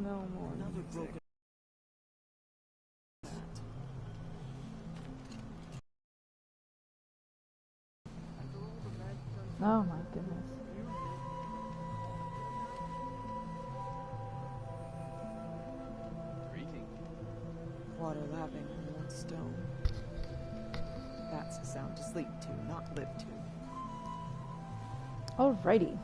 No more. Another broken. Oh my goodness. Water lapping on old stone. That's a sound to sleep to, not live to. Alrighty.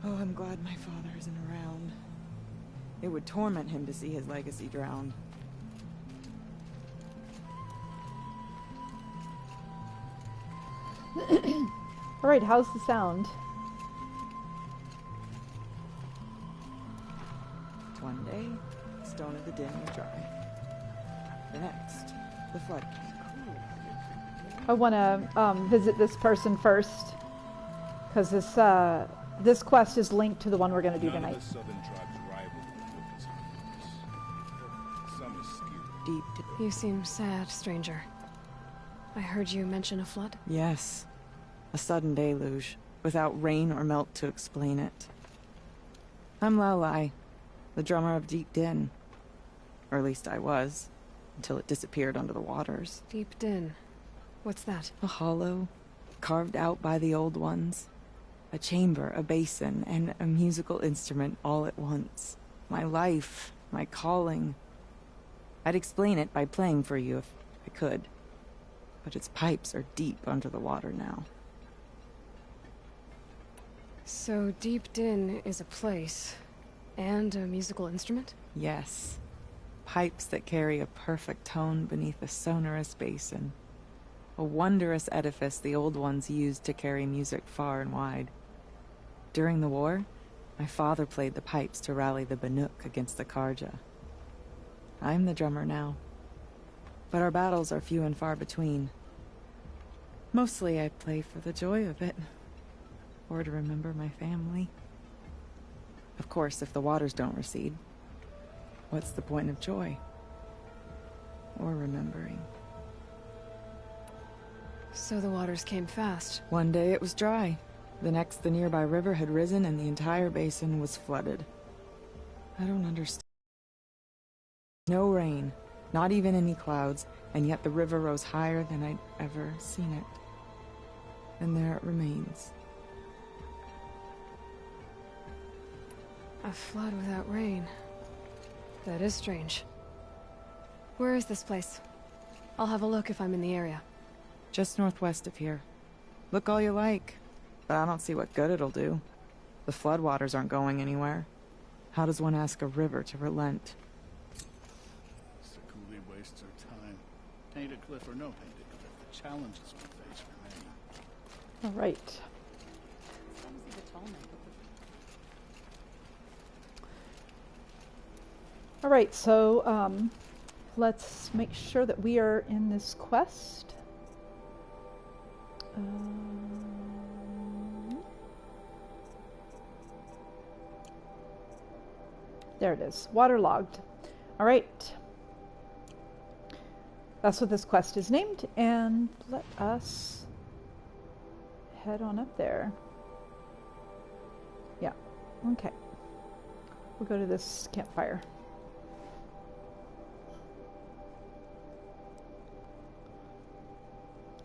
Oh, I'm glad my father isn't around. It would torment him to see his legacy drowned. Alright, how's the sound? One day, stone of the din will dry. The next, the flood came. I want to visit this person first, because this quest is linked to the one we're going to do tonight. Deep. You seem sad, stranger. I heard you mention a flood? Yes. A sudden deluge, without rain or melt to explain it. I'm Aloy, the drummer of Deep Din. Or at least I was, until it disappeared under the waters. Deep Din. What's that? A hollow, carved out by the old ones. A chamber, a basin, and a musical instrument all at once. My life, my calling. I'd explain it by playing for you if I could. But its pipes are deep under the water now. So Deep Din is a place, and a musical instrument? Yes. Pipes that carry a perfect tone beneath a sonorous basin. A wondrous edifice the old ones used to carry music far and wide. During the war, my father played the pipes to rally the Banuk against the Karja. I'm the drummer now, but our battles are few and far between. Mostly I play for the joy of it, or to remember my family. Of course, if the waters don't recede, what's the point of joy? Or remembering? So the waters came fast. One day it was dry. The next, the nearby river had risen and the entire basin was flooded. I don't understand. No rain, not even any clouds, and yet the river rose higher than I'd ever seen it. And there it remains. A flood without rain. That is strange. Where is this place? I'll have a look if I'm in the area. Just northwest of here. Look all you like, but I don't see what good it'll do. The floodwaters aren't going anywhere. How does one ask a river to relent? Seculi wastes her time. Painted cliff or no painted cliff, the challenges we face remain. All right. All right, so let's make sure that we are in this quest. There it is, waterlogged. All right. That's what this quest is named, and let us head on up there. Yeah, okay. We'll go to this campfire.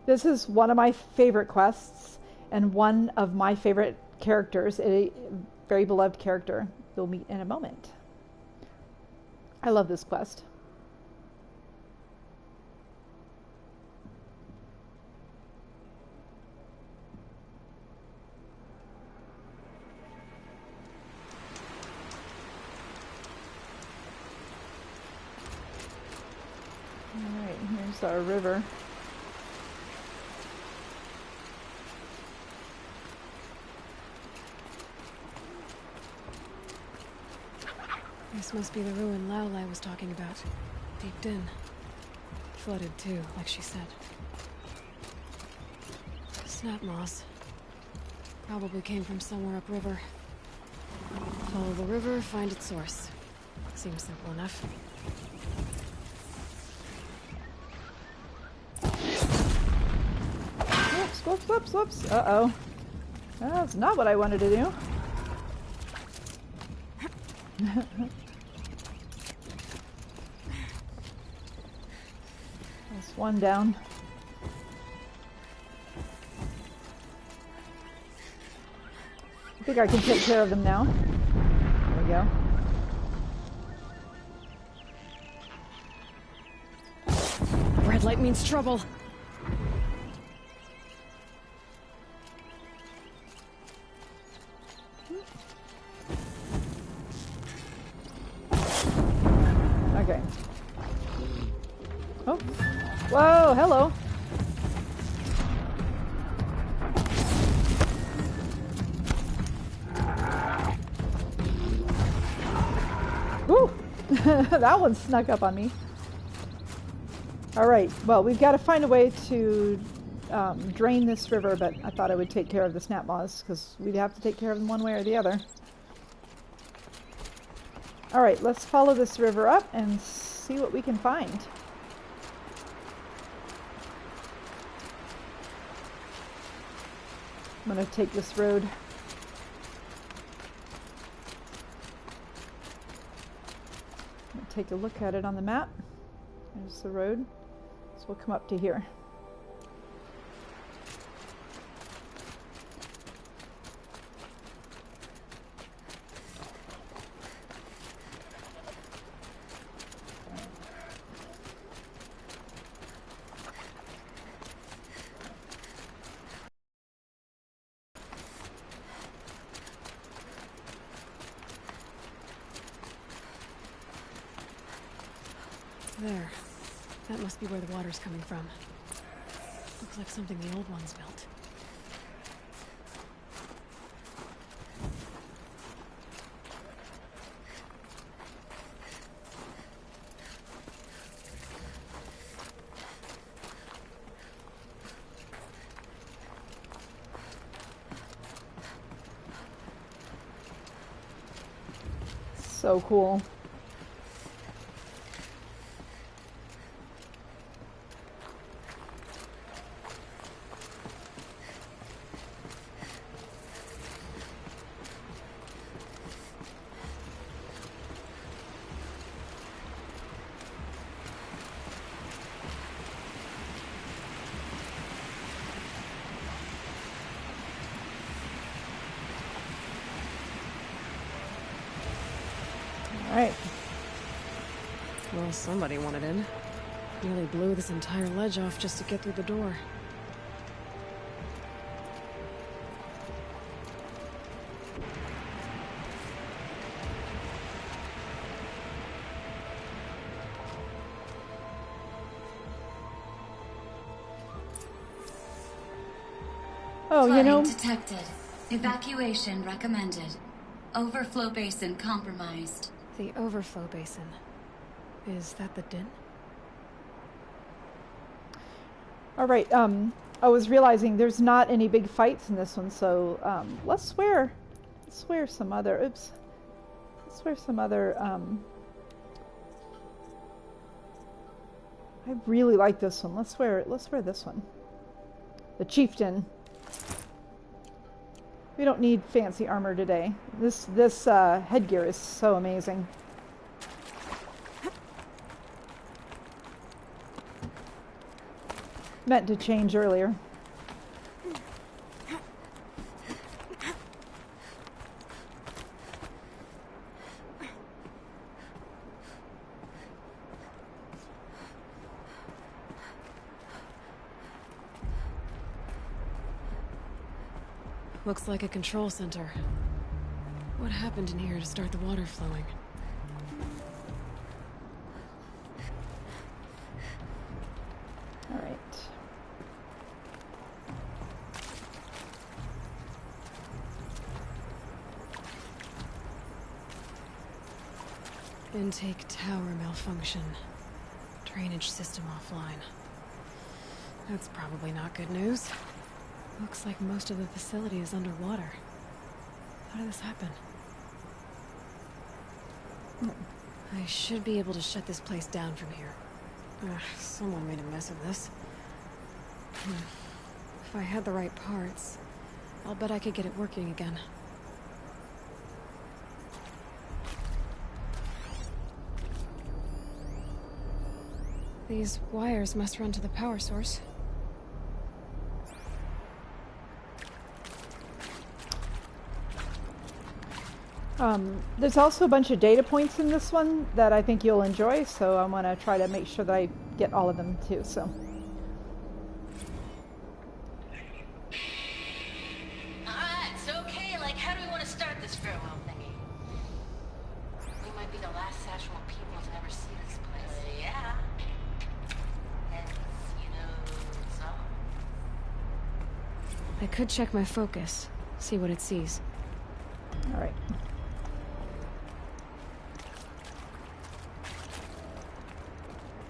This is one of my favorite quests, and one of my favorite characters, a very beloved character you'll meet in a moment. I love this quest. All right, here's our river. This must be the ruin Aloy was talking about. Deep Din. Flooded too, like she said. Snap moss. Probably came from somewhere upriver. Follow the river, find its source. Seems simple enough. whoops, whoops, whoops. Uh-oh. That's not what I wanted to do. There's one down. I think I can take care of them now. There we go. Red light means trouble. Okay. Oh. Whoa, hello. Woo! That one snuck up on me. Alright, well, we've got to find a way to drain this river, but I thought I would take care of the snap moths, because we'd have to take care of them one way or the other. Alright, let's follow this river up and see what we can find. I'm going to take this road. Take a look at it on the map. There's the road. So we'll come up to here. There. That must be where the water's coming from. Looks like something the old ones built. So cool. Alright. Well, somebody wanted in. Nearly blew this entire ledge off just to get through the door. Oh, you know... Flooding detected. Evacuation recommended. Overflow basin compromised. The overflow basin. Is that the din? Alright, I was realizing there's not any big fights in this one, so let's swear some other, I really like this one. Let's swear this one. The Chieftain. We don't need fancy armor today. This headgear is so amazing. Meant to change earlier. Looks like a control center. What happened in here to start the water flowing? All right. Intake tower malfunction. Drainage system offline. That's probably not good news. Looks like most of the facility is underwater. How did this happen? I should be able to shut this place down from here. Someone made a mess of this. If I had the right parts, I'll bet I could get it working again. These wires must run to the power source. There's also a bunch of data points in this one that I think you'll enjoy, so I'm going to try to make sure that I get all of them too, so. Alright, so okay, like how do we want to start this farewell thingy? We might be the last Sassual people to ever see this place. Yeah. And, so? I could check my focus, see what it sees. All right.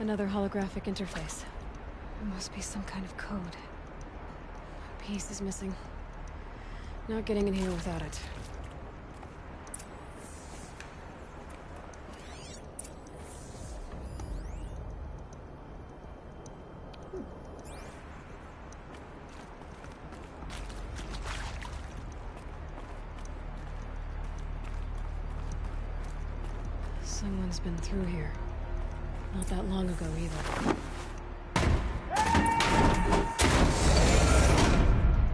Another holographic interface. There must be some kind of code. A piece is missing. Not getting in here without it. Someone's been through here. Not that long ago, either.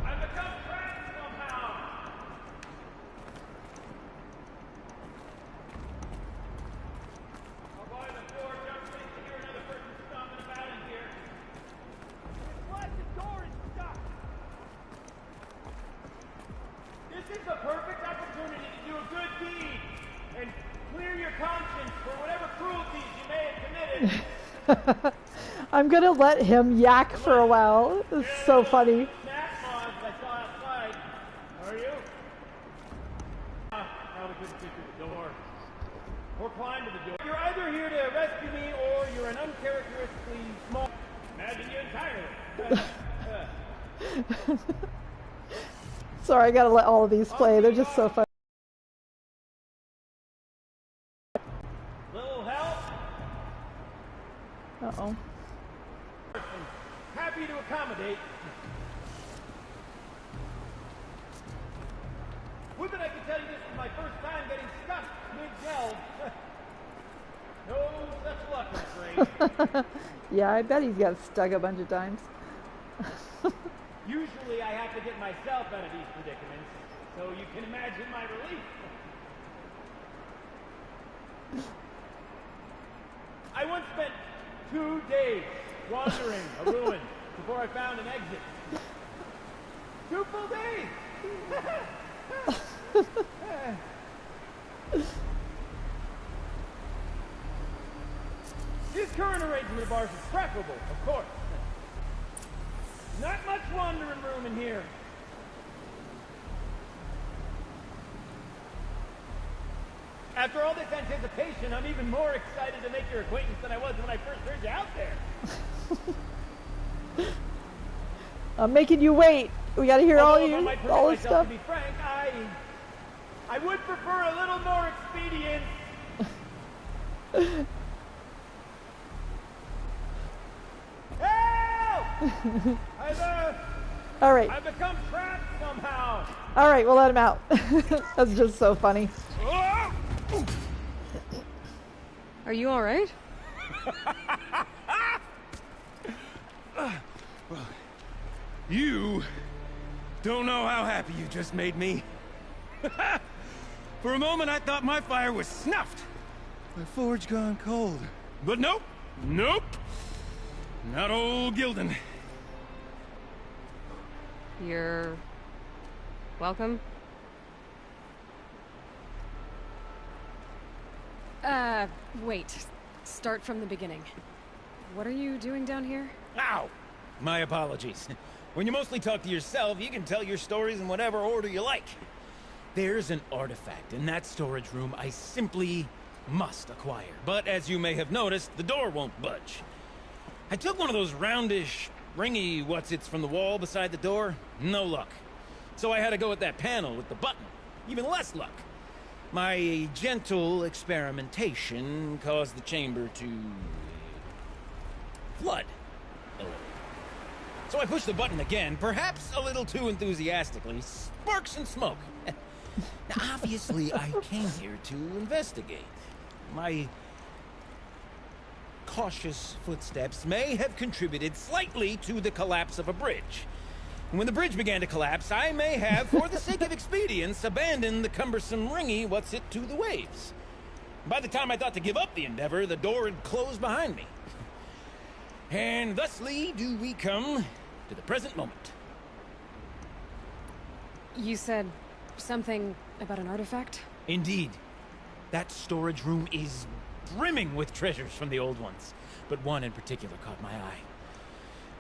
I've become trapped somehow! I'll buy the door, just in case you hear another person stomping about in here. What? The door is stuck! This is the perfect opportunity to do a good deed and clear your conscience for whatever cruelties you may have committed. I'm gonna let him yak for a while. It's so funny. Snap mods I saw outside. Are you? Probably couldn't get through the door. Or climb to the door. You're either here to rescue me or you're an uncharacteristically small. Imagine you entirely. Sorry, I gotta let all of these play. They're just so funny. Little help? Uh-oh. Happy to accommodate. Would that I could tell you this is my first time getting stuck mid-delve. No such luck, I'm afraid. Yeah, I bet he's got stuck a bunch of times. Usually I have to get myself out of these predicaments, so you can imagine my relief. I once spent 2 days wandering a ruin before I found an exit. 2 full days! This current arrangement of ours is preferable, of course. Not much wandering room in here. After all this anticipation, I'm even more excited to make your acquaintance than I was when I first heard you out there. I'm making you wait. We gotta hear all Although, if I might permit all this myself stuff. to be frank, I would prefer a little more expedient. Help! All right. I've become trapped somehow. All right, we'll let him out. That's just so funny. Oh! Are you alright? You don't know how happy you just made me. For a moment, I thought my fire was snuffed. My forge gone cold. But nope. Nope. Not old Gildun. You're... welcome? Wait. Start from the beginning. What are you doing down here? Ow! My apologies. When you mostly talk to yourself, you can tell your stories in whatever order you like. There's an artifact in that storage room I simply must acquire. But as you may have noticed, the door won't budge. I took one of those roundish, ringy what's-its from the wall beside the door. No luck. So I had to go with that panel with the button. Even less luck. My gentle experimentation caused the chamber to... flood. So I push the button again, perhaps a little too enthusiastically. Sparks and smoke. Now, obviously, I came here to investigate. My cautious footsteps may have contributed slightly to the collapse of a bridge. When the bridge began to collapse, I may have, for the sake of expedience, abandoned the cumbersome ringy what's it to the waves. By the time I thought to give up the endeavor, the door had closed behind me. And thusly do we come to the present moment. You said something about an artifact? Indeed. That storage room is brimming with treasures from the old ones, but one in particular caught my eye.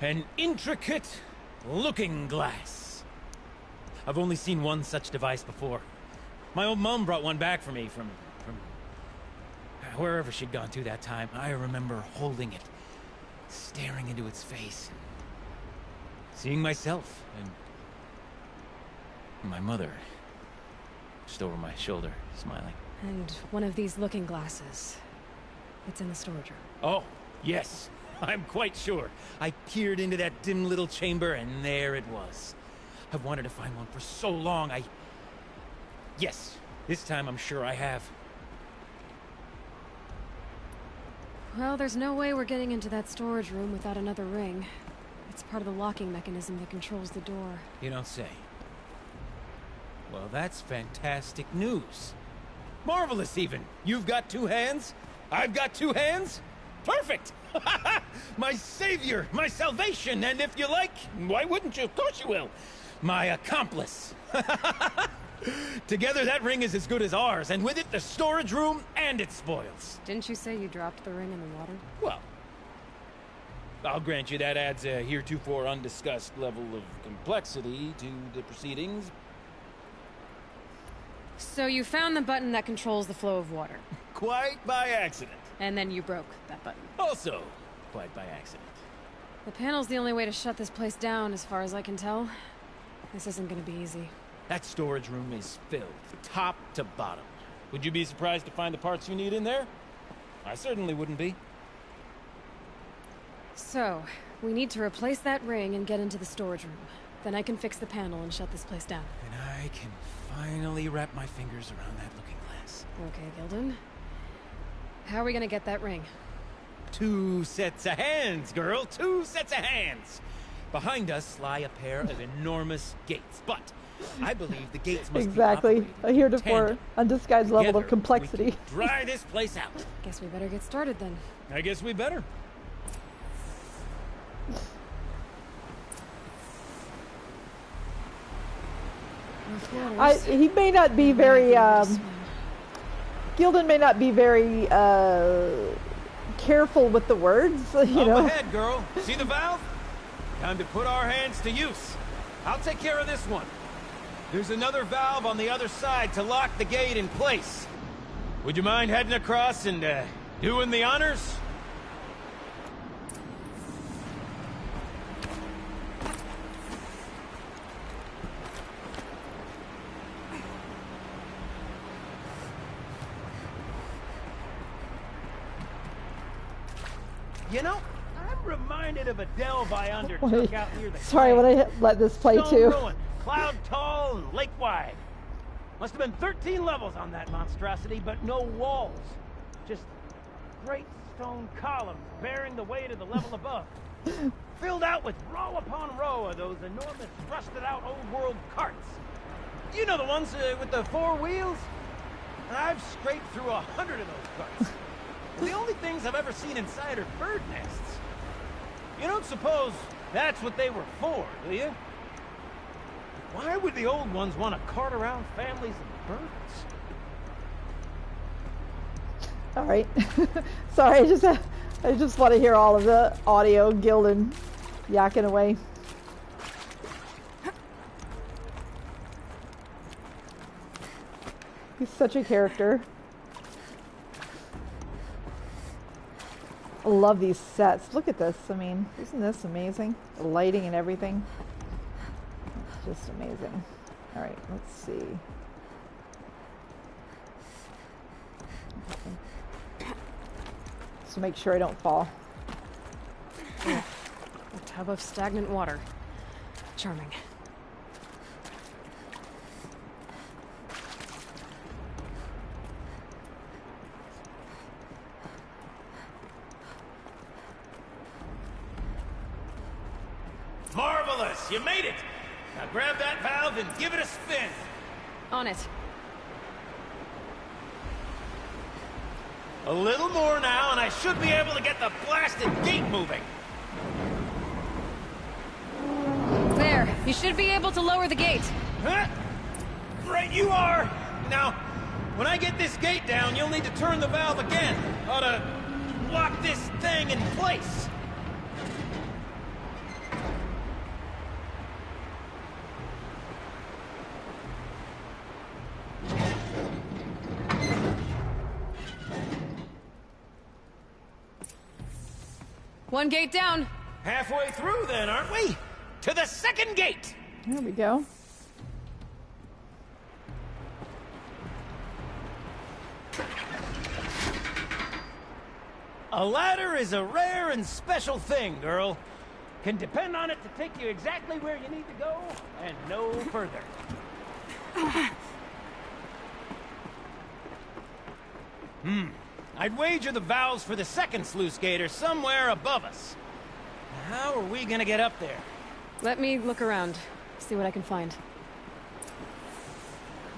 An intricate looking glass. I've only seen one such device before. My old mum brought one back for me from wherever she'd gone to that time. I remember holding it, staring into its face, seeing myself and my mother just over my shoulder, smiling. And one of these looking glasses. It's in the storage room. Oh, yes. I'm quite sure. I peered into that dim little chamber, and there it was. I've wanted to find one for so long, Yes, this time I'm sure I have. Well, there's no way we're getting into that storage room without another ring. It's part of the locking mechanism that controls the door. You don't say. Well, that's fantastic news. Marvelous, even. You've got two hands. I've got two hands. Perfect! My savior, my salvation, and if you like, why wouldn't you? Of course you will. My accomplice. Together, that ring is as good as ours, and with it, the storage room and its spoils. Didn't you say you dropped the ring in the water? Well, I'll grant you that adds a heretofore undiscussed level of complexity to the proceedings. So you found the button that controls the flow of water. Quite by accident. And then you broke that button. Also, quite by accident. The panel's the only way to shut this place down, as far as I can tell. This isn't gonna be easy. That storage room is filled, top to bottom. Would you be surprised to find the parts you need in there? I certainly wouldn't be. So, we need to replace that ring and get into the storage room. Then I can fix the panel and shut this place down. And I can finally wrap my fingers around that looking glass. Okay, Gildun. How are we gonna get that ring? 2 sets of hands, girl. 2 sets of hands. Behind us lie a pair of enormous gates, but I believe the gates must exactly. be A heretofore undisguised level Together, of complexity. we can dry this place out. Guess we better get started then. I guess we better. He may not be very, Gildun may not be very, careful with the words, you know. Up ahead, girl. See the valve? Time to put our hands to use. I'll take care of this one. There's another valve on the other side to lock the gate in place. Would you mind heading across and, doing the honors? You know, I'm reminded of a delve I undertook out near the Sorry, when I let this play Stone too. ruin, cloud tall and lake wide. Must have been 13 levels on that monstrosity, but no walls. Just great stone columns bearing the weight of the level above. Filled out with row upon row of those enormous rusted out old world carts. You know the ones with the 4 wheels? I've scraped through 100 of those carts. The only things I've ever seen inside are bird nests. You don't suppose that's what they were for, do you? Why would the old ones want to cart around families of birds? All right. Sorry, I just want to hear all of the audio. Gildun yakking away. He's such a character. I love these sets. Look at this. I mean, isn't this amazing? The lighting and everything. It's just amazing. All right, let's see. Okay. So make sure I don't fall. A tub of stagnant water. Charming. Marvelous! You made it! Now grab that valve and give it a spin! On it. A little more now, and I should be able to get the blasted gate moving! There. You should be able to lower the gate. Huh? Right you are! Now, when I get this gate down, you'll need to turn the valve again. Ought to lock this thing in place. One gate down. Halfway through then, aren't we? To the second gate! There we go. A ladder is a rare and special thing, girl. Can depend on it to take you exactly where you need to go, and no further. I'd wager the valves for the second sluice gate are somewhere above us. How are we gonna get up there? Let me look around. See what I can find.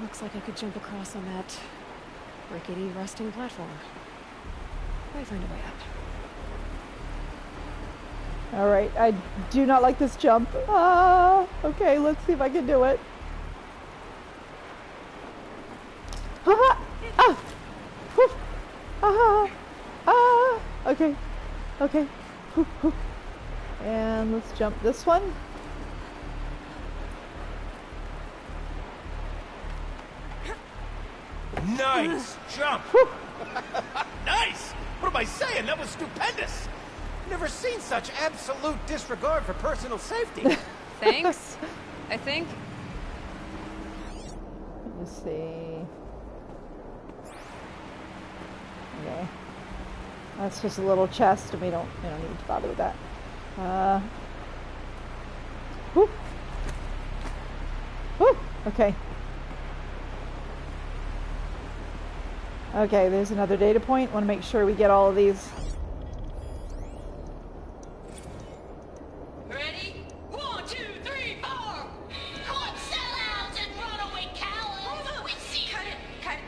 Looks like I could jump across on that rickety rusting platform. Might find a way up. Alright, I do not like this jump. Ah, okay, let's see if I can do it. Ah! Ah! Whew. Ah! Ah! Okay. Okay. Whew, whew. And let's jump this one. Nice jump! Nice! What am I saying? That was stupendous! Never seen such absolute disregard for personal safety. Thanks, I think. Let me see. Okay. That's just a little chest, and we don't need to bother with that. Whew. Whew. Okay. Okay, there's another data point. Want to make sure we get all of these. Ready? 1, 2, 3, 4! Caught sellouts and runaway cowards! We see you! Cut it.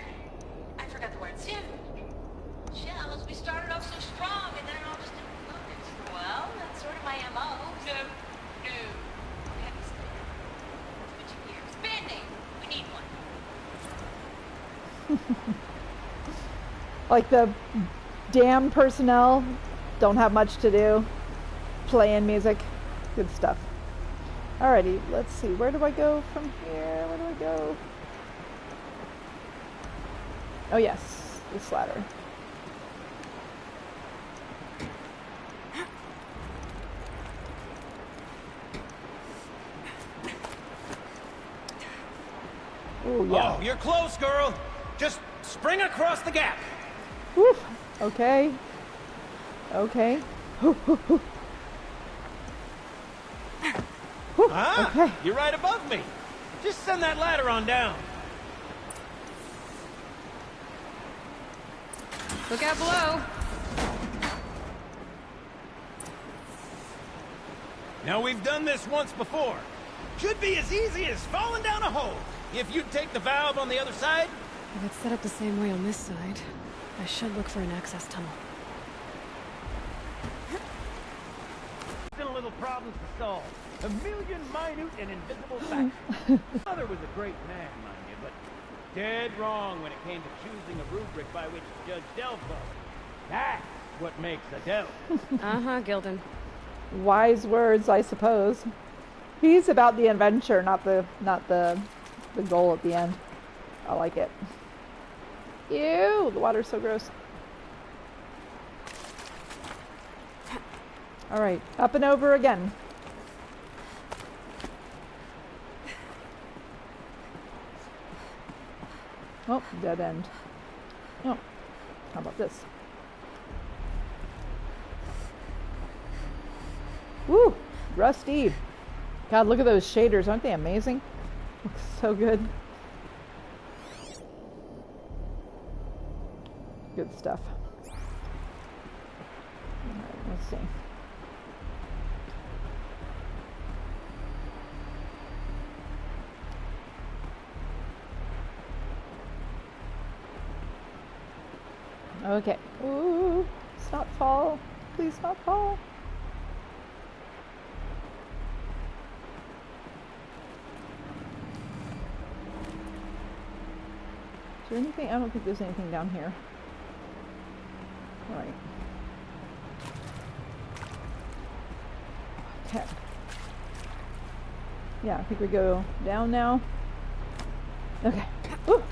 I forgot the words. Shells, we started off so strong and then it all just didn't focus. Well, that's sort of my MO. No. We have to stay. Switching gears. Band-aid. We need one. Like the dam personnel don't have much to do. Playing music. Good stuff. Alrighty, let's see. Where do I go from here? Where do I go? Oh yes, this ladder. Oh yeah. Oh, you're close, girl. Just spring across the gap. Whew. Okay. Okay. Whew, whew, whew. Whew. Ah, Okay. you're right above me. Just send that ladder on down. Look out below. Now, we've done this once before. Should be as easy as falling down a hole. If you take the valve on the other side. If it's set up the same way on this side, I should look for an access tunnel. Still little problems to solve. A million minute and invisible factors. Father was a great man, mind you, but dead wrong when it came to choosing a rubric by which to judge Delpho. That's what makes a Delph. Uh-huh, Gildun. Wise words, I suppose. He's about the adventure, not the goal at the end. I like it. Ew, the water's so gross. Alright, up and over again. Oh, dead end. Oh, how about this? Woo! Rusty. God, look at those shaders. Aren't they amazing? Looks so good. Good stuff. Alright, let's see. Okay. Ooh, stop fall. Please stop fall. Is there anything? I don't think there's anything down here. All right. Okay. Yeah, I think we go down now. Okay. Ooh.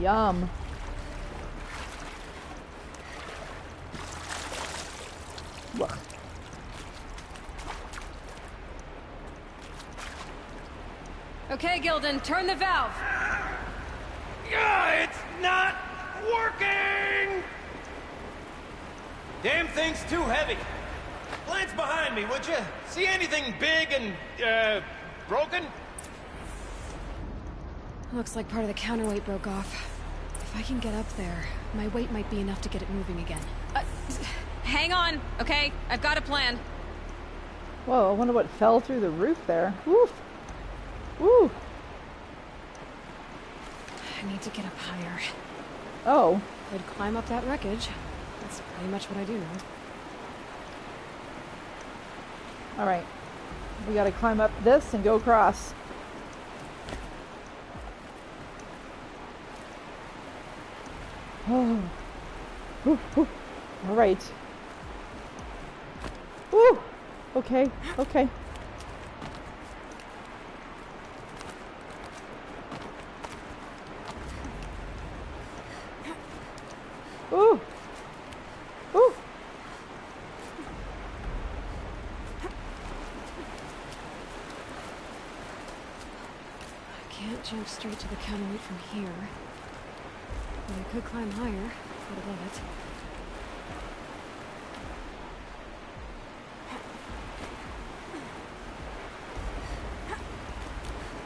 Yum. Look. Okay, Gildun, turn the valve. It's not working! Damn thing's too heavy. Glance behind me, would you? See anything big and, broken? Looks like part of the counterweight broke off. If I can get up there, my weight might be enough to get it moving again. Hang on, okay? I've got a plan. Whoa, I wonder what fell through the roof there. Woof. Woo. I need to get up higher. Oh. I'd climb up that wreckage. That's pretty much what I do now. Alright. We gotta climb up this and go across. Oh. Woo, woo. Alright. Woo! Okay, okay. Ooh! Ooh! I can't jump straight to the counterweight from here. But I could climb higher. I'd love it.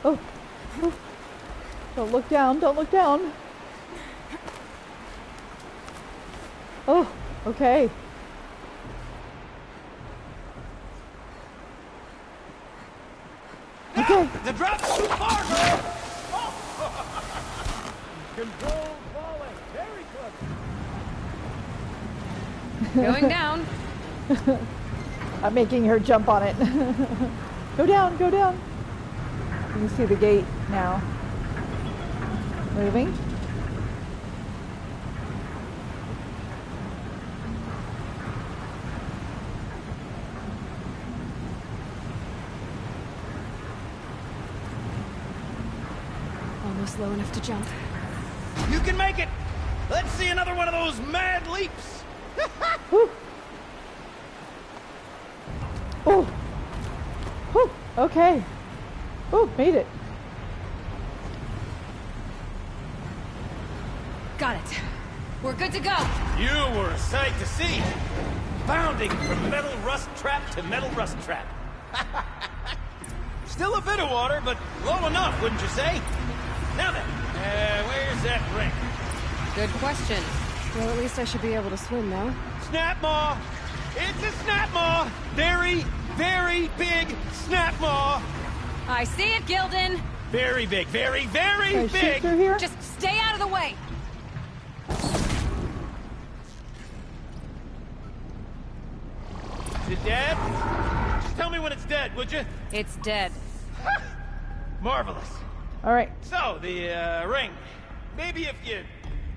Oh! Oh! Don't look down, don't look down! Oh, okay. Okay. The drop's too far, girl! Control falling. Very clever. Going down. I'm making her jump on it. Go down, go down. You can see the gate now. Moving. Almost low enough to jump. You can make it! Let's see another one of those mad leaps! Whew. Oh. Whew. Okay. Oh, made it. Got it. We're good to go. You were a sight to see. Bounding from metal rust trap to metal rust trap. Still a bit of water, but low enough, wouldn't you say? Now then, where's that ring? Good question. Well, at least I should be able to swim now. Snap maw! It's a snap maw! Very, very big snap maw! I see it, Gildun. Very big, very, very Can I shoot big! through here? Just stay out of the way. Is it dead? Just tell me when it's dead, would you? It's dead. Marvelous. All right. So, the, ring. Maybe if you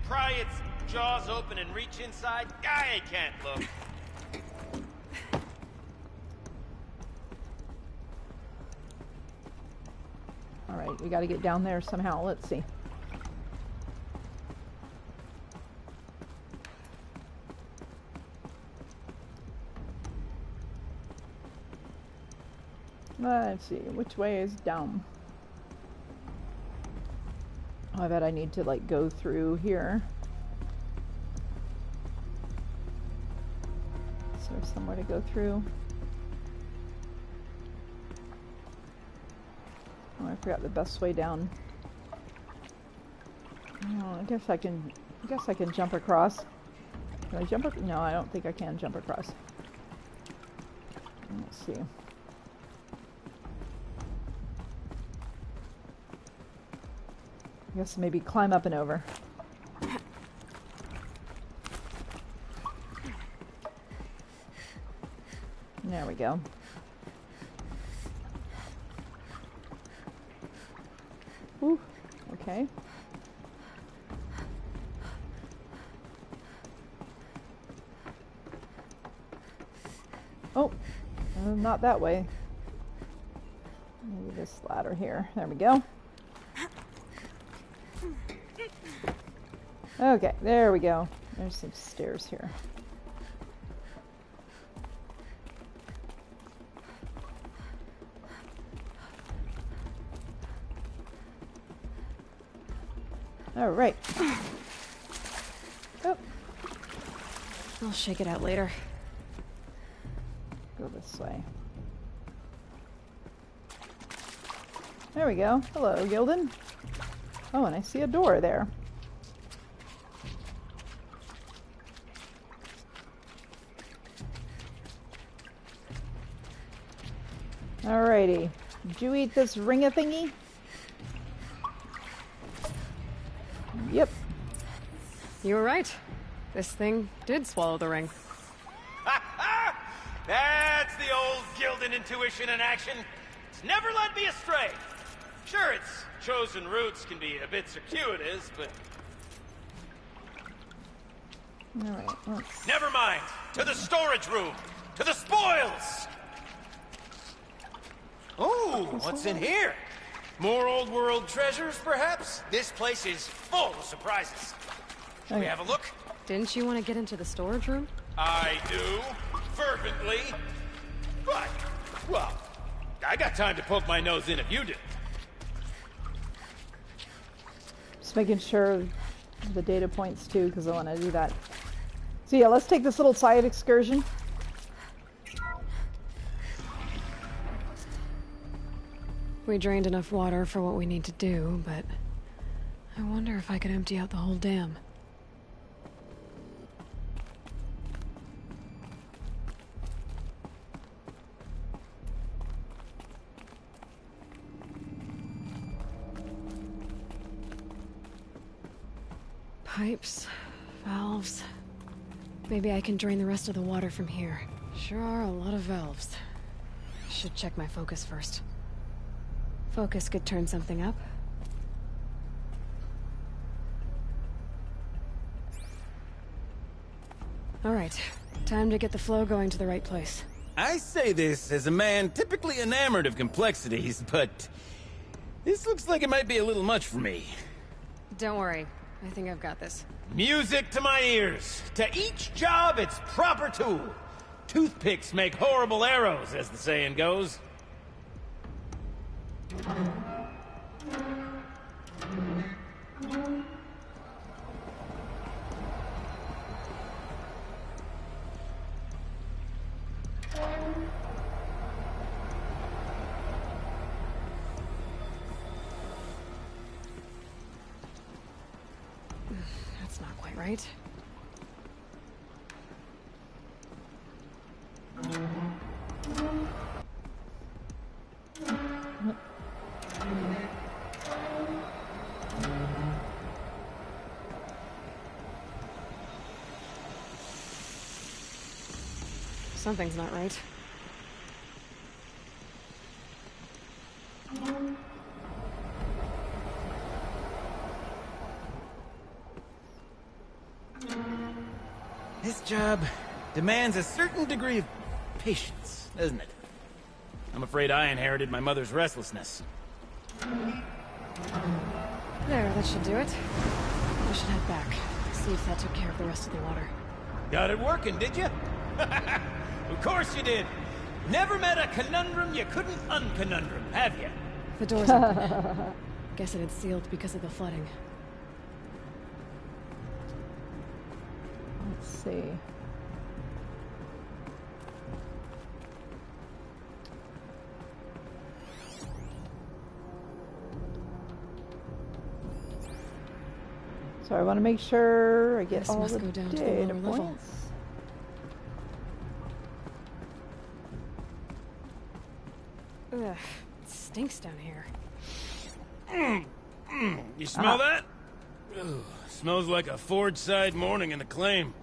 pry its jaws open and reach inside, I can't look. All right, we got to get down there somehow. Let's see. Let's see, which way is down? Oh, I bet I need to like go through here. there somewhere to go through? Oh, I forgot the best way down. Oh, I guess I can jump across. Can I jump no, I don't think I can jump across. Let's see. I guess maybe climb up and over. There we go. Ooh, okay. Oh, not that way. Maybe this ladder here. There we go. Okay, there we go. There's some stairs here. All right. Oh. I'll shake it out later. Go this way. There we go. Hello, Gildun. Oh, and I see a door there. Alrighty. Did you eat this ring-a-thingy? Yep. You were right. This thing did swallow the ring. That's the old Gildun intuition in action. It's never led me astray. Sure, its chosen routes can be a bit circuitous, but... Alright, let's... Never mind! To the storage room! To the spoils! Ooh, what's in here? More old world treasures, perhaps? This place is full of surprises. Should we have a look? Didn't you want to get into the storage room? I do, fervently. But, well, I got time to poke my nose in if you do. Just making sure the data points too, because I want to do that. So yeah, let's take this little side excursion. We drained enough water for what we need to do, but I wonder if I could empty out the whole dam. Pipes, valves. Maybe I can drain the rest of the water from here. Sure are a lot of valves. Should check my focus first. Focus could turn something up. Alright, time to get the flow going to the right place. I say this as a man typically enamored of complexities, but this looks like it might be a little much for me. Don't worry, I think I've got this. Music to my ears. To each job, its proper tool. Toothpicks make horrible arrows, as the saying goes. That's not quite right. Something's not right. This job demands a certain degree of patience, doesn't it? I'm afraid I inherited my mother's restlessness. There, that should do it. I should head back. See if that took care of the rest of the water. Got it working, did you? Of course you did. Never met a conundrum you couldn't unconundrum, have you? The door's open. Guess it had sealed because of the flooding. Let's see. So I want to make sure I get This all must the go down to the data lower level. points. Ugh, it stinks down here. You smell that? Ugh, smells like a Ford-side morning in the claim.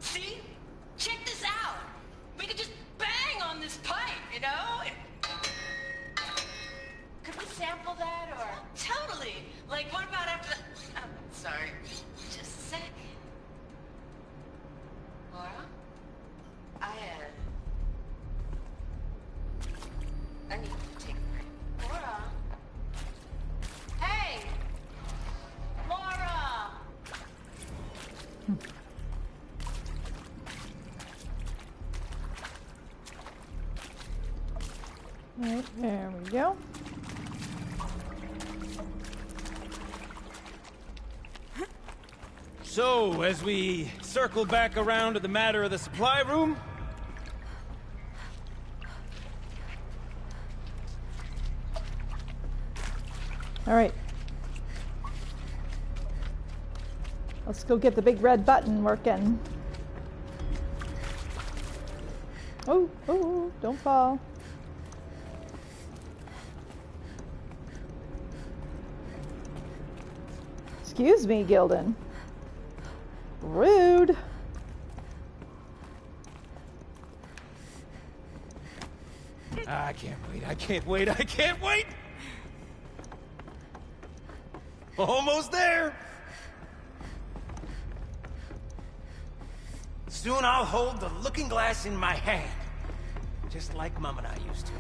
See? Check this out. We could just bang on this pipe, you know? Could we sample that or? Totally. Like, what about after the... Oh, sorry. Just a sec. Laura? I need to take a break. Laura? Hey! Laura! Right, there we go. So, as we circle back around to the matter of the supply room... All right. Let's go get the big red button working. Oh, oh, don't fall. Excuse me, Gildun. Rude. I can't wait, I can't wait, I can't wait! Almost there! Soon I'll hold the looking glass in my hand. Just like Mom and I used to.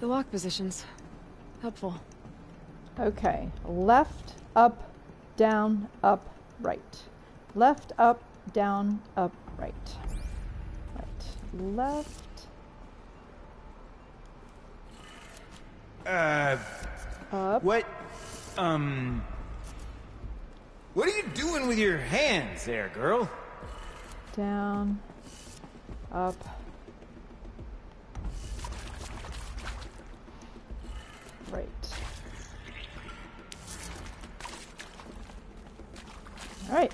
The lock positions. Helpful. Okay. Left, up, down, up, right. Left, up, down, up, right. Right. Left. Up. What are you doing with your hands there, girl? Down. Up. Right. All right.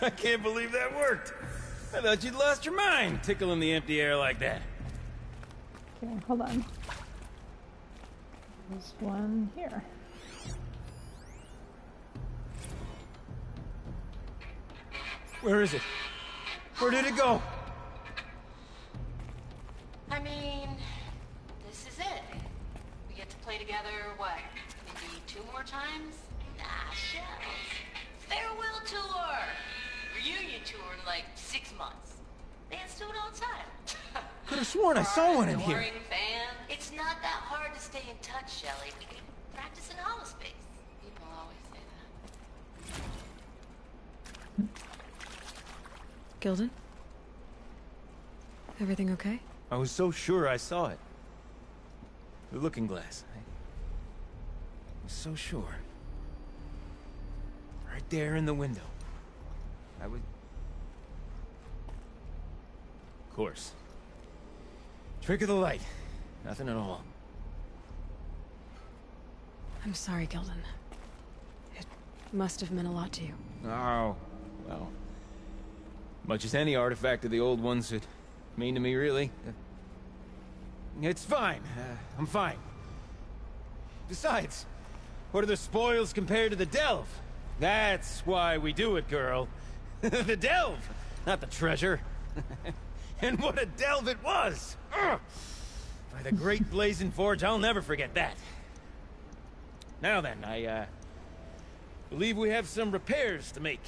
I can't believe that worked. I thought you'd lost your mind, tickling the empty air like that. Okay, hold on. There's one here. Where is it? Where did it go? I mean, this is it. We get to play together, what, maybe 2 more times? Nah, shells. Farewell tour! Reunion tour in like 6 months. Bands do it all the time. Could have sworn I saw one in here. Adoring fan. It's not that hard to stay in touch, Shelley. We can practice in holospace. People always say that. Gildun? Everything okay? I was so sure I saw it. The looking glass. I was so sure. Right there in the window. I was... Of course. Trick of the light. Nothing at all. I'm sorry, Gildun. It must have meant a lot to you. Oh, well. Much as any artifact of the old ones would mean to me, really. It's fine. I'm fine. Besides, what are the spoils compared to the delve? That's why we do it, girl. The delve, not the treasure. And what a delve it was! Ugh. By the great blazing forge, I'll never forget that. Now then, I believe we have some repairs to make.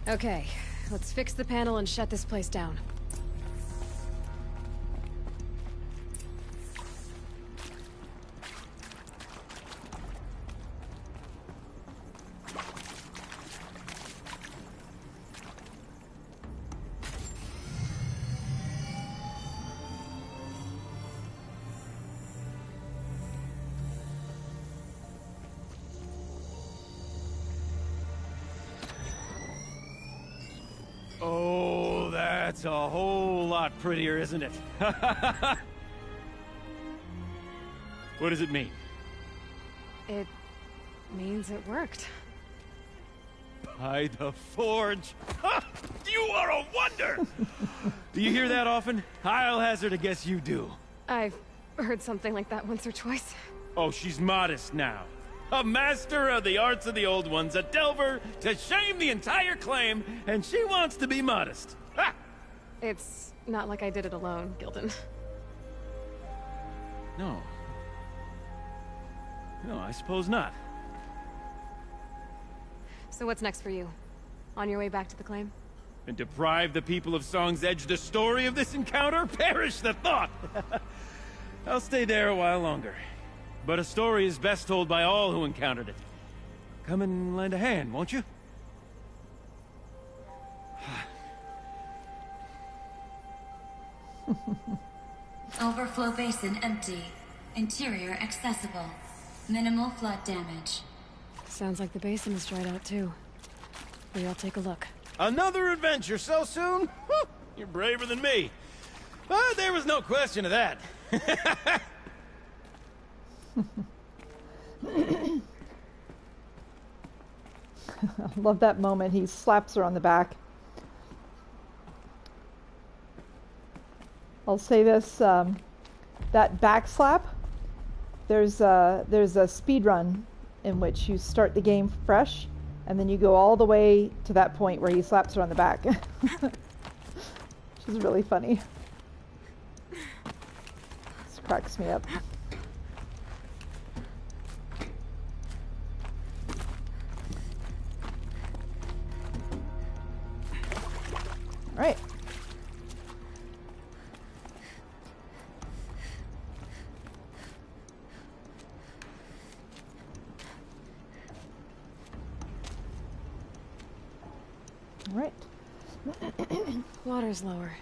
Okay, let's fix the panel and shut this place down. Oh, that's a whole lot prettier, isn't it? What does it mean? It means it worked. By the forge! You are a wonder! Do you hear that often? I'll hazard a guess you do. I've heard something like that once or twice. Oh, she's modest now. A master of the arts of the old ones, a delver to shame the entire claim, and she wants to be modest. Ha! It's not like I did it alone, Gildun. No. No, I suppose not. So what's next for you? On your way back to the claim? And deprive the people of Song's Edge the story of this encounter? Perish the thought! I'll stay there a while longer. But a story is best told by all who encountered it. Come and lend a hand, won't you? Overflow basin empty. Interior accessible. Minimal flood damage. Sounds like the basin is dried out too. We all take a look. Another adventure so soon? You're braver than me. But there was no question of that. I love that moment. He slaps her on the back. I'll say this, that back slap, there's a speed run in which you start the game fresh, and then you go all the way to that point where he slaps her on the back. Which is really funny. This cracks me up. Right. Right. Water's lower.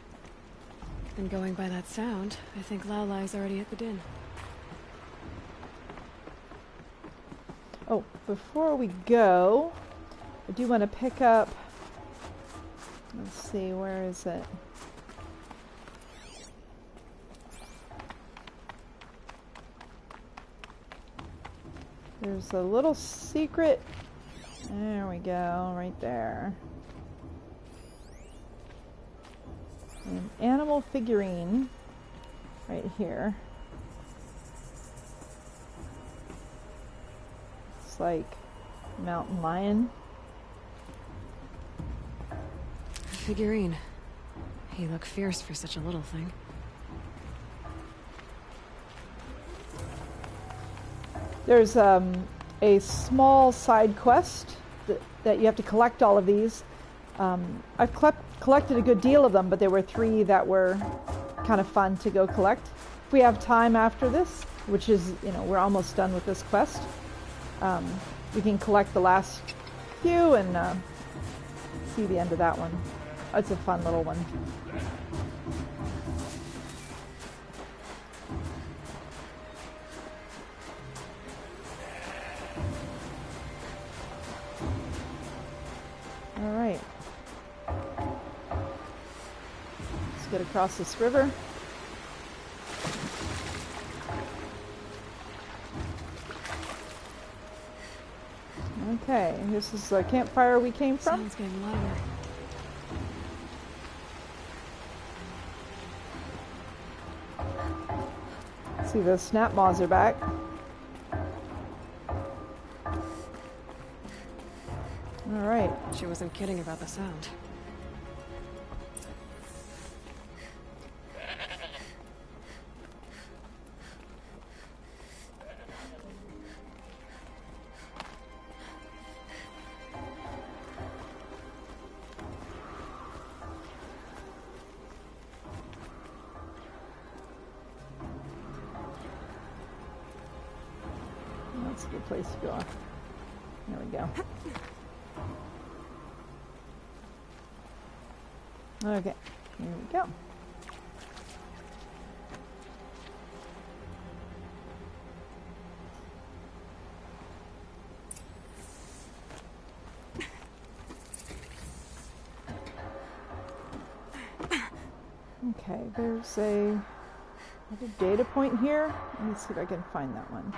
And going by that sound, I think Laolai's already at the din. Oh, before we go, I do want to pick up... Let's see, where is it? There's a little secret. There we go, right there. An animal figurine right here. It's like a mountain lion. Figurine. He looked fierce for such a little thing. There's a small side quest that you have to collect all of these. I've collected a good deal of them, but there were 3 that were kind of fun to go collect. If we have time after this, which is, we're almost done with this quest, we can collect the last few and see the end of that one. It's a fun little one. All right. Let's get across this river. Okay, this is the campfire we came from. Sounds getting louder. See, the snap maws are back. All right. She wasn't kidding about the sound. a good place to go. There we go. Okay, here we go. Okay, there's a data point here. Let me see if I can find that one.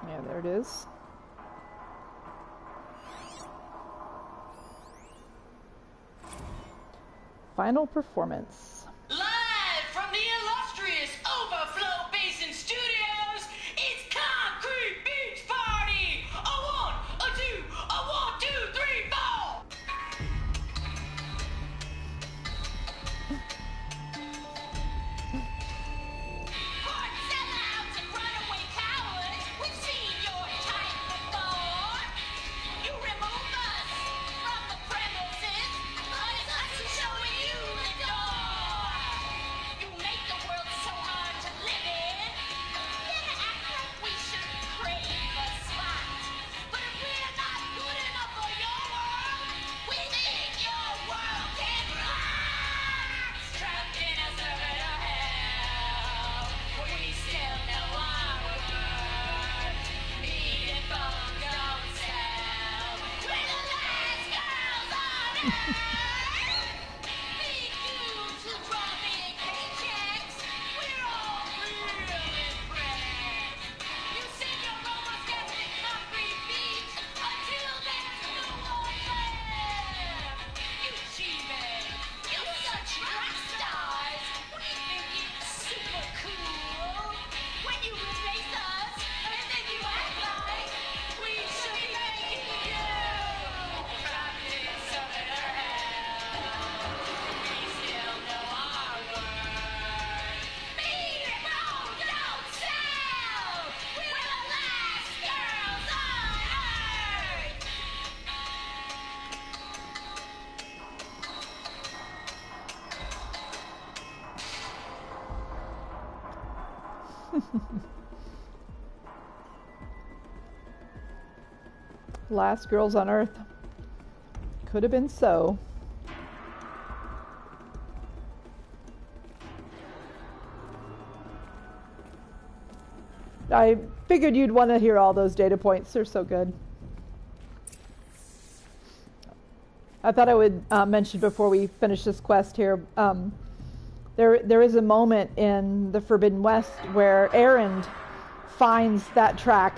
Yeah, there it is. Final performance. Live from the illustrious Overflow Basin Studios, it's Concrete Beach Party! A 1, a 2, a 1, 2, 3, 4! For sellouts and runaway cowards, we've seen your type before. You remove us from the premises, but it's us who's showing you the door. You make the world so hard to live in, then act like we should crave a spot. But if we're not good enough for your world, we think your world can rock. Trapped in a circuit of hell, we still know our worth. Meat and bones don't sell. We're the last girls on earth. Big dudes who draw big paychecks. We're all real impressed. You sing your almost empty concrete beach until there's no one left. You G-men, you such rock stars. We think it's super cool when you replace us and then you act like we should be making you. Trapped in a circuit of hell, we still know our worth. Meat and bones don't sell. We're the last girls on earth. Last girls on Earth. Could have been so. I figured you'd want to hear all those data points. They're so good. I thought I would mention before we finish this quest here, there is a moment in the Forbidden West where Erend finds that track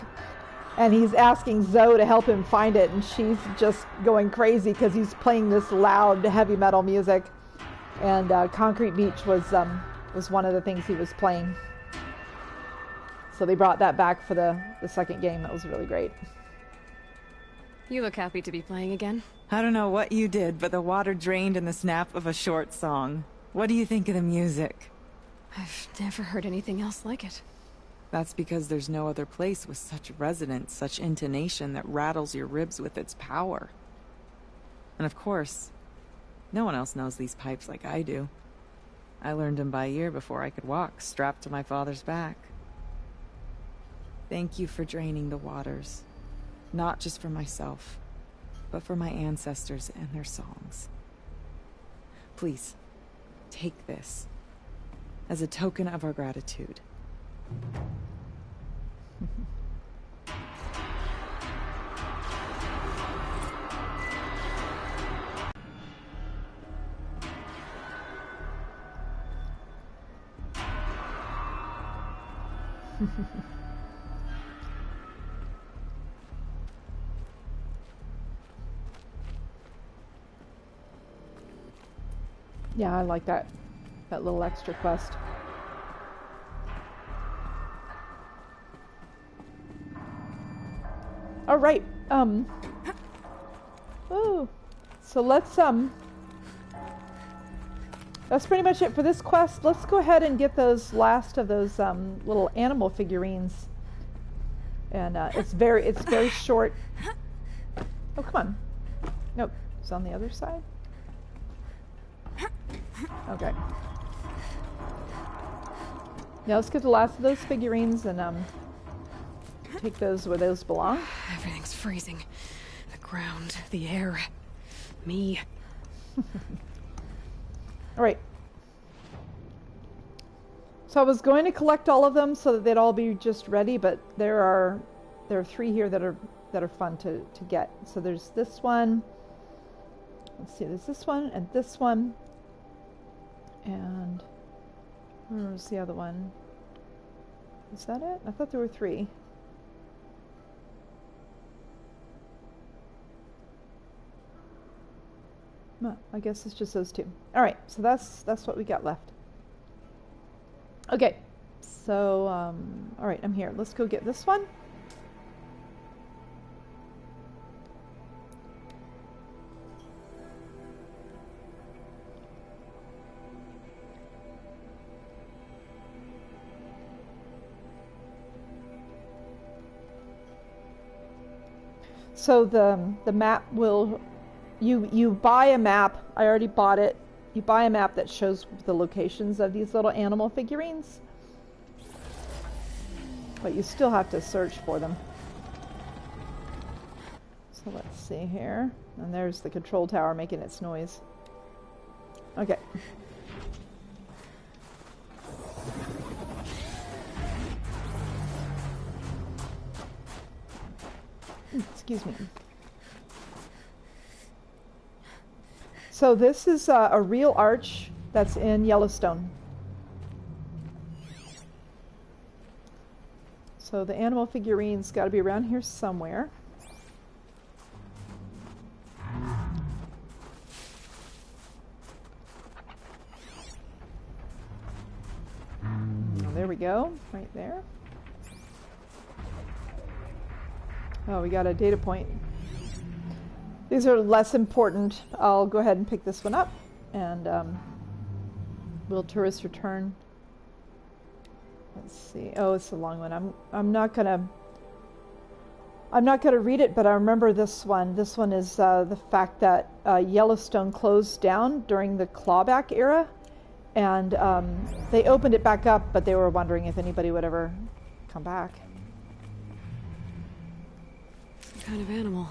and he's asking Zoe to help him find it, and she's just going crazy because he's playing this loud heavy metal music, and Concrete Beach was one of the things he was playing. So they brought that back for the second game. That was really great. You look happy to be playing again. I don't know what you did, but the water drained in the snap of a short song. What do you think of the music? I've never heard anything else like it. That's because there's no other place with such resonance, such intonation that rattles your ribs with its power. And of course, no one else knows these pipes like I do. I learned them by ear before I could walk, strapped to my father's back. Thank you for draining the waters. Not just for myself, but for my ancestors and their songs. Please, take this as a token of our gratitude. Yeah, I like that little extra quest. All right. Oh, so let's That's pretty much it for this quest. Let's go ahead and get those last of those little animal figurines. And it's very short. Oh, come on. Nope, it's on the other side. Okay. Now let's get the last of those figurines and take those where those belong. Everything's freezing. The ground, the air, me. All right. So I was going to collect all of them so that they'd all be just ready, but there are 3 here that are fun to get. So there's this one. Let's see, there's this one and this one. And where's the other one? Is that it? I thought there were 3. Well, I guess it's just those 2. All right, so that's what we got left. Okay, so all right, I'm here. Let's go get this one. So the map will, you buy a map. I already bought it. You buy a map that shows the locations of these little animal figurines, but you still have to search for them. So let's see here. And there's the control tower making its noise. Okay. Excuse me. So this is a real arch that's in Yellowstone. So the animal figurines got to be around here somewhere. There we go, right there. Oh, we got a data point. These are less important. I'll go ahead and pick this one up, and will tourists return? Let's see. Oh, it's a long one. I'm not gonna read it, but I remember this one. This one is the fact that Yellowstone closed down during the clawback era, and they opened it back up, but they were wondering if anybody would ever come back. Some kind of animal.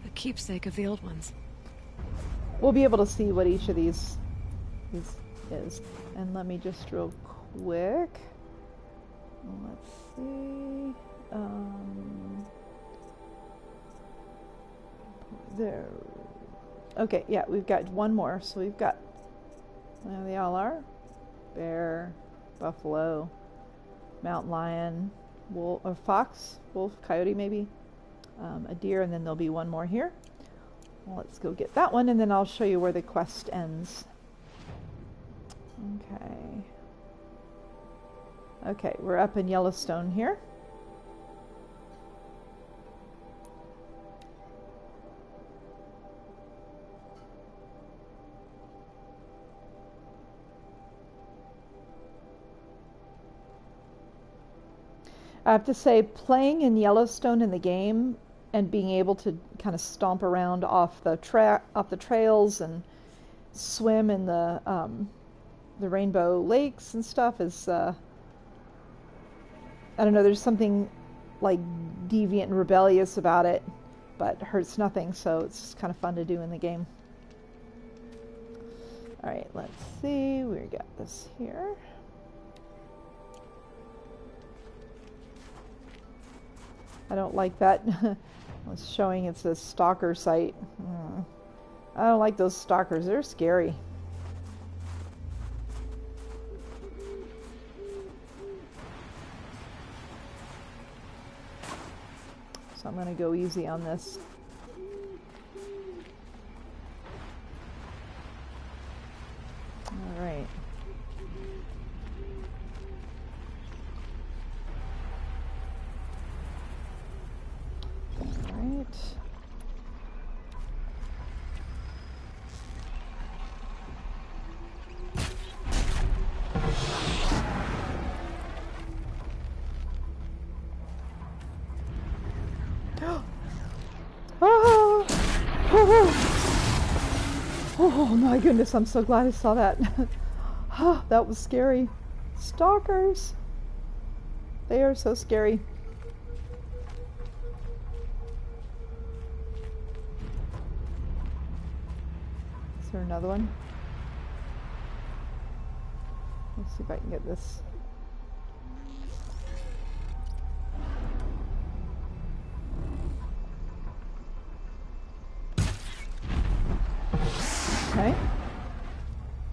A keepsake of the old ones. We'll be able to see what each of these is. And let me just real quick. Let's see. There. Okay, yeah, we've got one more. So we've got, there they all are. Bear, buffalo, mountain lion, wolf, or fox, wolf, coyote maybe. A deer, and then there'll be one more here. Well, let's go get that one, and then I'll show you where the quest ends. Okay, we're up in Yellowstone here. I have to say, playing in Yellowstone in the game and being able to kind of stomp around off the trails and swim in the rainbow lakes and stuff is I don't know, there's something like deviant and rebellious about it, but hurts nothing, so it's kind of fun to do in the game. Alright, let's see, we got this here. I don't like that. It's showing it's a stalker site. I don't like those stalkers. They're scary. So I'm going to go easy on this. All right. Oh my goodness, I'm so glad I saw that. That was scary. Stalkers. They are so scary. Is there another one? Let's see if I can get this. Okay.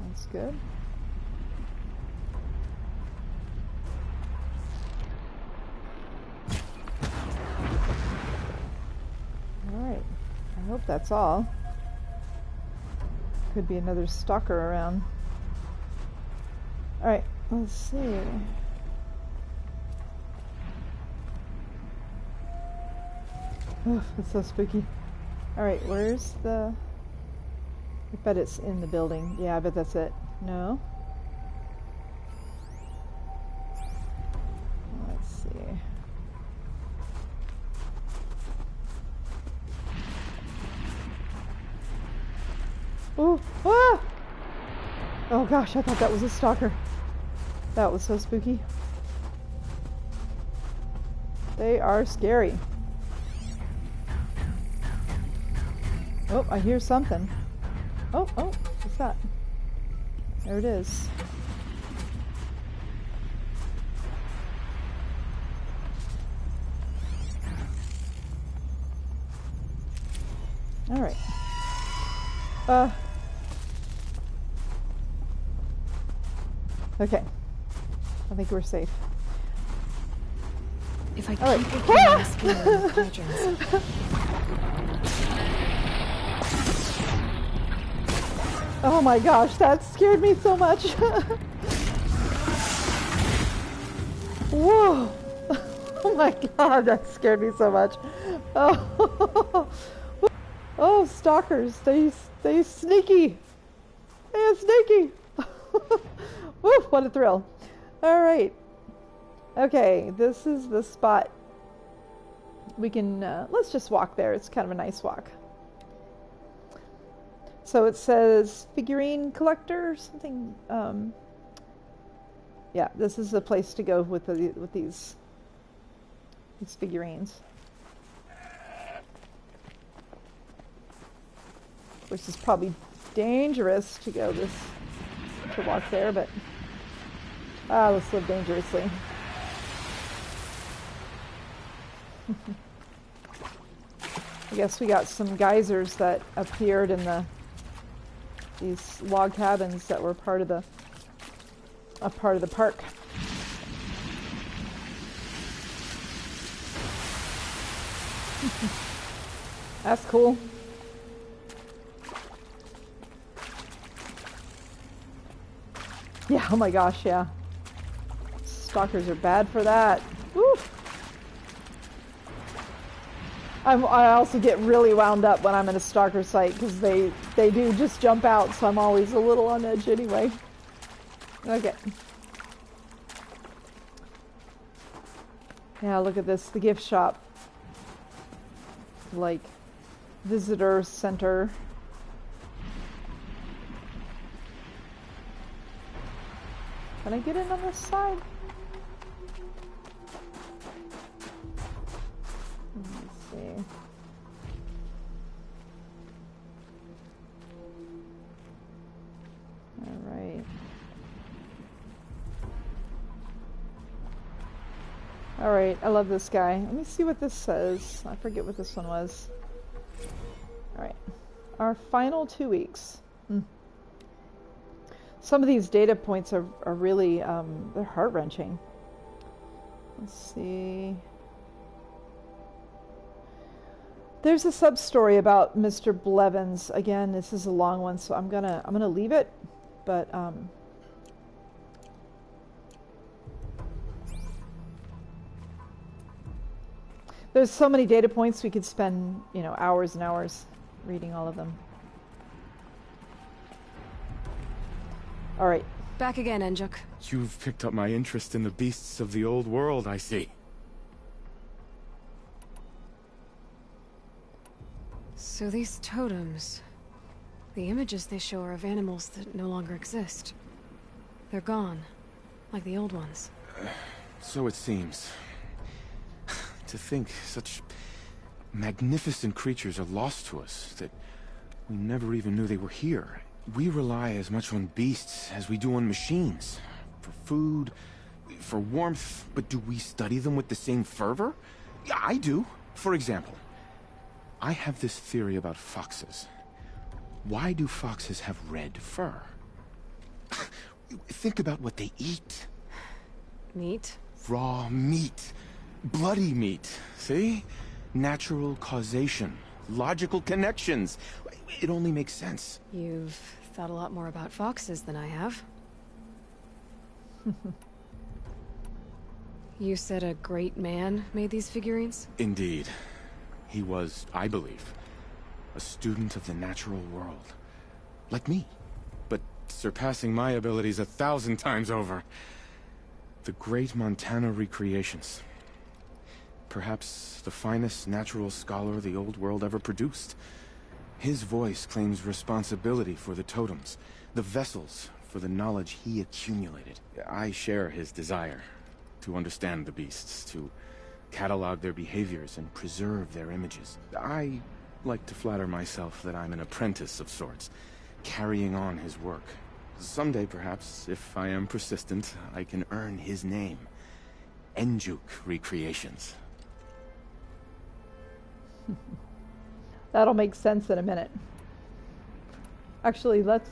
That's good. Alright. I hope that's all. Could be another stalker around. Alright, let's see. Oh, it's so spooky. Alright, where's the... I bet it's in the building. Yeah, I bet that's it. No? Let's see. Ooh! Ah! Oh gosh, I thought that was a stalker. That was so spooky. They are scary. Oh, I hear something. Oh, what's that? There it is. All right. Okay. I think we're safe. If I keep right. working on this skill with cauldrons. Oh my gosh, that scared me so much. Whoa. Oh my god, that scared me so much. Oh, oh stalkers, they sneaky. They are sneaky. Woo, what a thrill. All right. Okay, this is the spot. We can, let's just walk there. It's kind of a nice walk. So it says figurine collector, something. Yeah, this is the place to go with these figurines. Which is probably dangerous to walk there, but let's live dangerously. I guess we got some geysers that appeared in these log cabins that were part of the park. That's cool. Yeah, oh my gosh, yeah. Stalkers are bad for that. Woo! I also get really wound up when I'm in a stalker site because they do just jump out, so I'm always a little on edge anyway. Okay. Yeah, look at this, the gift shop. Like, visitor center. Can I get in on this side? Let's see. All right. All right, I love this guy. Let me see what this says. I forget what this one was. All right. Our final 2 weeks. Some of these data points are really, they're heart-wrenching. Let's see. There's a sub-story about Mr. Blevins. Again, this is a long one, so I'm gonna leave it, but, there's so many data points we could spend, hours and hours reading all of them. All right. Back again, Enjuk. You've picked up my interest in the beasts of the old world, I see. So these totems... The images they show are of animals that no longer exist. They're gone, like the old ones. So it seems. To think such magnificent creatures are lost to us, that we never even knew they were here. We rely as much on beasts as we do on machines. For food, for warmth, but do we study them with the same fervor? Yeah, I do. For example, I have this theory about foxes. Why do foxes have red fur? Think about what they eat. Meat? Raw meat. Bloody meat. See? Natural causation. Logical connections. It only makes sense. You've thought a lot more about foxes than I have. You said a great man made these figurines? Indeed. He was, I believe, a student of the natural world. Like me. But surpassing my abilities 1,000 times over. The great Montana recreations. Perhaps the finest natural scholar the old world ever produced. His voice claims responsibility for the totems, the vessels for the knowledge he accumulated. I share his desire to understand the beasts, to catalog their behaviors and preserve their images. I like to flatter myself that I'm an apprentice of sorts, carrying on his work. Someday, perhaps, if I am persistent, I can earn his name. Enjuk Recreations. That'll make sense in a minute. Actually, let's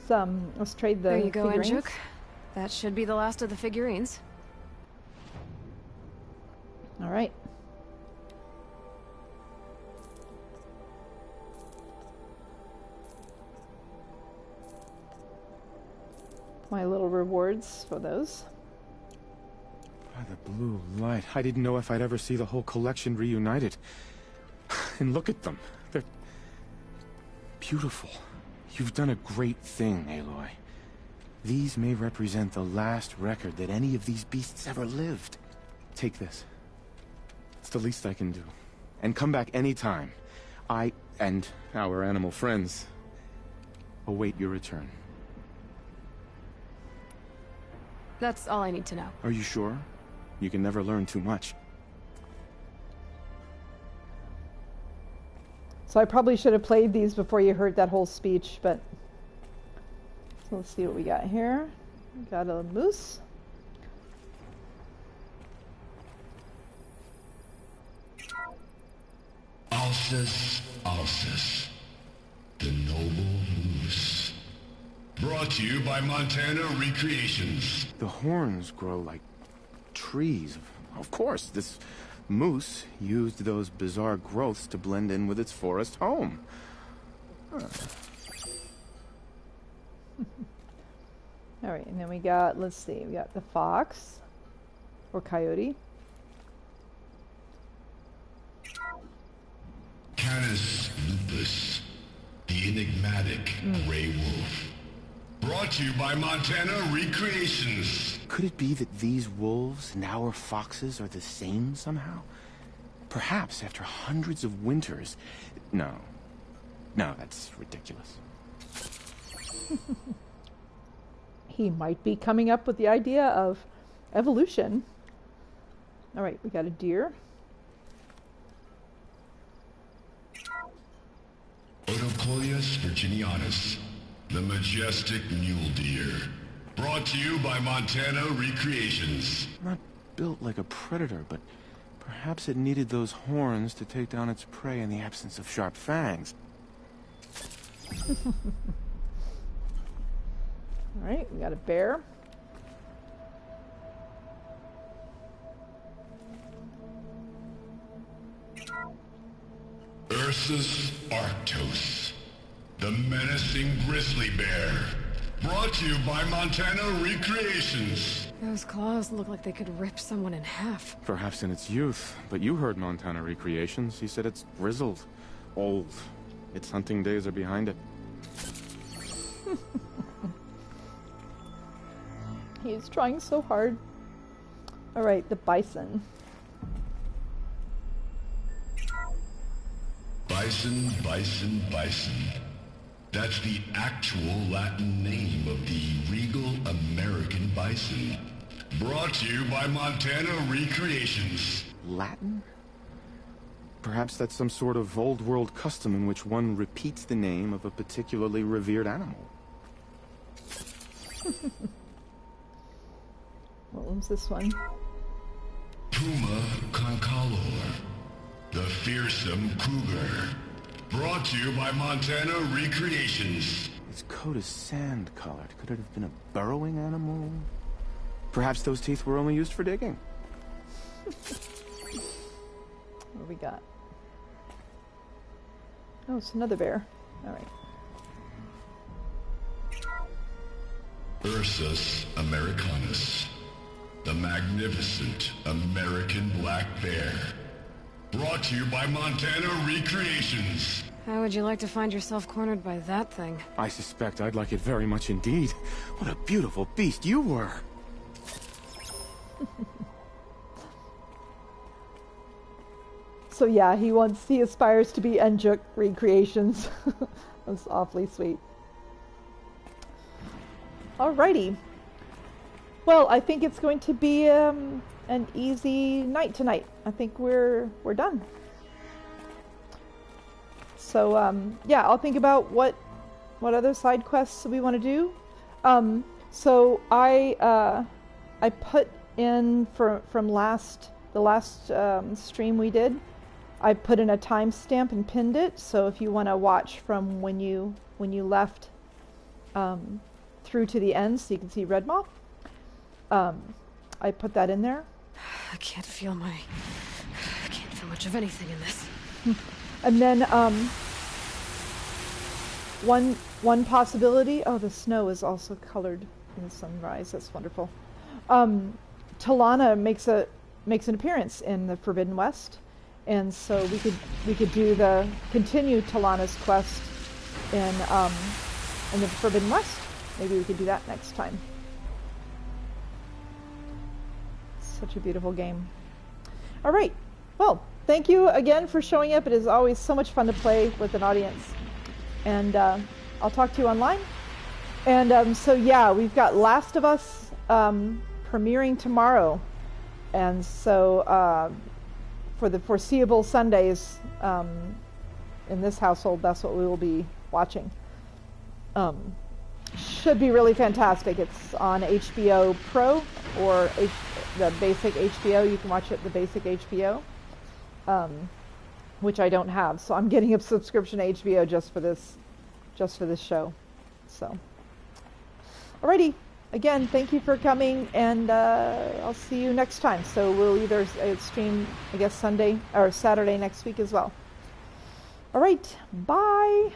trade the There you go, figurines. Enjuk. That should be the last of the figurines. All right. My little rewards for those. By the blue light, I didn't know if I'd ever see the whole collection reunited. And look at them. They're beautiful. You've done a great thing, Aloy. These may represent the last record that any of these beasts ever lived. Take this. It's the least I can do. And come back anytime. I and our animal friends await your return. That's all I need to know. Are you sure? You can never learn too much. So I probably should have played these before you heard that whole speech, but... So let's see what we got here. We got a moose. Alsus, the noble moose. Brought to you by Montana Recreations. The horns grow like trees. Of course, this moose used those bizarre growths to blend in with its forest home. Huh. All right, and then we got, let's see, we got the fox or coyote. Canis lupus, the enigmatic gray wolf. Brought to you by Montana Recreations. Could it be that these wolves and our foxes are the same somehow? Perhaps after hundreds of winters... No, that's ridiculous. He might be coming up with the idea of evolution. All right, we got a deer. Odocoleus virginianus, the majestic mule deer. Brought to you by Montana Recreations. Not built like a predator, but perhaps it needed those horns to take down its prey in the absence of sharp fangs. All right, we got a bear. Ursus arctos, the menacing grizzly bear. Brought to you by Montana Recreations. Those claws look like they could rip someone in half. Perhaps in its youth, but you heard Montana Recreations. He said it's grizzled, old. Its hunting days are behind it. He's trying so hard. All right, the bison. Bison, bison, bison. That's the actual Latin name of the regal American bison. Brought to you by Montana Recreations. Latin? Perhaps that's some sort of old world custom in which one repeats the name of a particularly revered animal. What was this one? Puma Concalor, the fearsome cougar. Brought to you by Montana Recreations. Its coat is sand-colored. Could it have been a burrowing animal? Perhaps those teeth were only used for digging. What do we got? Oh, it's another bear. All right. Ursus Americanus, the magnificent American black bear. Brought to you by Montana Recreations. How would you like to find yourself cornered by that thing? I suspect I'd like it very much indeed. What a beautiful beast you were! So yeah, he aspires to be Enjuk Recreations. That's awfully sweet. Alrighty. Well, I think it's going to be an easy night tonight. I think we're done. So yeah, I'll think about what other side quests we want to do. So I put in from the last stream we did. I put in a timestamp and pinned it. So if you want to watch from when you left through to the end, so you can see Red Moth. I put that in there. I can't feel much of anything in this. And then one possibility. Oh, the snow is also colored in the sunrise. That's wonderful. Talana makes an appearance in the Forbidden West, and so we could continue Talana's quest in the Forbidden West. Maybe we could do that next time. Such a beautiful game. All right. Well, thank you again for showing up. It is always so much fun to play with an audience. And I'll talk to you online. And so, yeah, we've got Last of Us premiering tomorrow. And so for the foreseeable Sundays in this household, that's what we will be watching. Should be really fantastic. It's on HBO Pro or the basic HBO. You can watch it the basic HBO, which I don't have. So I'm getting a subscription to HBO just for this show. So, alrighty. Again, thank you for coming, and I'll see you next time. So we'll either stream, I guess, Sunday or Saturday next week as well. All right. Bye.